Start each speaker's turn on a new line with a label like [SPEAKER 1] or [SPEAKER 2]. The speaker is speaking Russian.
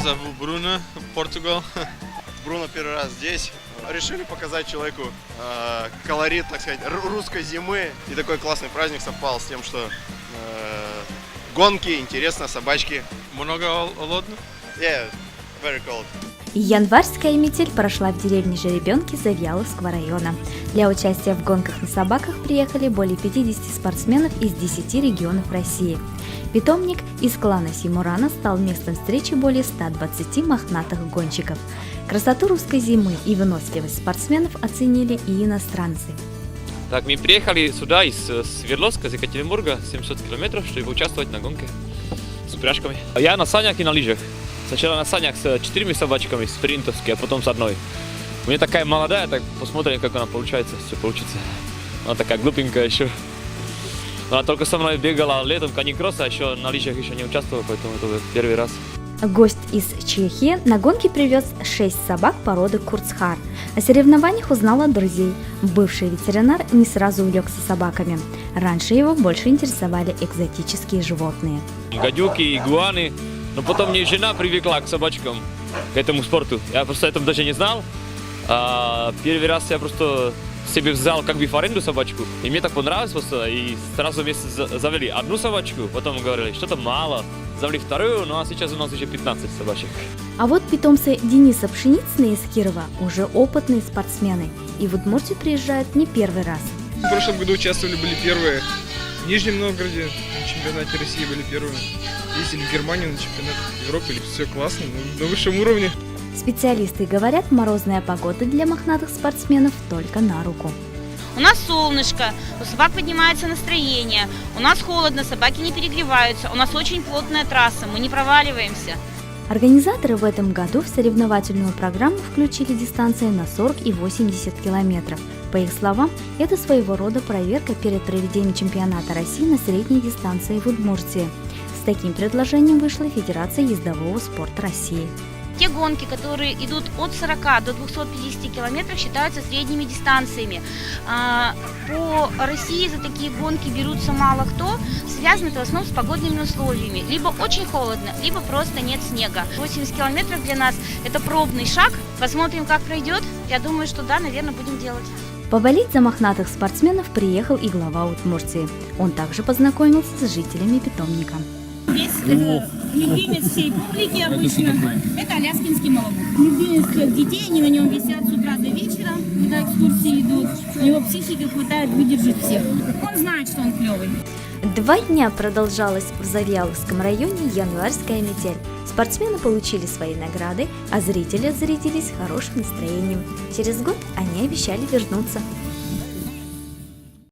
[SPEAKER 1] зовут Бруно, Португал.
[SPEAKER 2] Бруно первый раз здесь. Решили показать человеку колорит, так сказать, русской зимы. И такой классный праздник совпал с тем, что гонки, интересно, собачки.
[SPEAKER 1] Много холодно?
[SPEAKER 2] Yeah, very cold.
[SPEAKER 3] Январская метель прошла в деревне Жеребенки Завьяловского района. Для участия в гонках на собаках приехали более 50 спортсменов из 10 регионов России. Питомник из клана Симурана стал местом встречи более 120 мохнатых гонщиков. Красоту русской зимы и выносливость спортсменов оценили и иностранцы.
[SPEAKER 4] Так, мы приехали сюда из Свердловска, из Екатеринбурга, 700 километров, чтобы участвовать на гонке с упряжками. Я на санях и на лыжах. Сначала на санях с 4 собачками, спринтовские, а потом с одной. У меня такая молодая, так посмотрим, как она получается, все получится. Она такая глупенькая еще. Она только со мной бегала летом каникросса, а еще на лыжах еще не участвовала, поэтому это первый раз.
[SPEAKER 3] Гость из Чехии на гонке привез 6 собак породы Курцхар. О соревнованиях узнал от друзей. Бывший ветеринар не сразу увлекся собаками. Раньше его больше интересовали экзотические животные.
[SPEAKER 4] Гадюки, игуаны. Но потом мне жена привыкла к собачкам, к этому спорту. Я просто этого даже не знал. Первый раз я просто себе взял как бы в аренду собачку. И мне так понравилось просто. И сразу вместе завели одну собачку. Потом говорили, что-то мало. Завели вторую, ну а сейчас у нас уже 15 собачек.
[SPEAKER 3] А вот питомцы Дениса Пшеницына из Кирова уже опытные спортсмены. И в Удмуртию приезжают не первый раз.
[SPEAKER 5] В прошлом году участвовали, были первые. В Нижнем Новгороде на чемпионате России были первые. Ездили в Германию на чемпионат Европы, все классно, на высшем уровне.
[SPEAKER 3] Специалисты говорят, морозная погода для мохнатых спортсменов только на руку.
[SPEAKER 6] У нас солнышко, у собак поднимается настроение, у нас холодно, собаки не перегреваются, у нас очень плотная трасса, мы не проваливаемся.
[SPEAKER 3] Организаторы в этом году в соревновательную программу включили дистанции на 40 и 80 километров. По их словам, это своего рода проверка перед проведением чемпионата России на средней дистанции в Удмуртии. С таким предложением вышла Федерация ездового спорта России.
[SPEAKER 6] Те гонки, которые идут от 40 до 250 километров, считаются средними дистанциями. По России за такие гонки берутся мало кто. Связано это в основном с погодными условиями. Либо очень холодно, либо просто нет снега. 80 километров для нас – это пробный шаг. Посмотрим, как пройдет. Я думаю, что да, наверное, будем делать.
[SPEAKER 3] Поболеть за мохнатых спортсменов приехал и глава Удмуртии. Он также познакомился с жителями питомника.
[SPEAKER 7] Здесь любимец всей публики обычно. Это аляскинский малобук. Любимец всех детей, они на нем висят с утра до вечера, когда экскурсии идут. Его психика хватает выдержать всех. Он знает, что он клевый.
[SPEAKER 3] 2 дня продолжалась в Завьяловском районе январская метель. Спортсмены получили свои награды, а зрители зарядились хорошим настроением. Через год они обещали вернуться.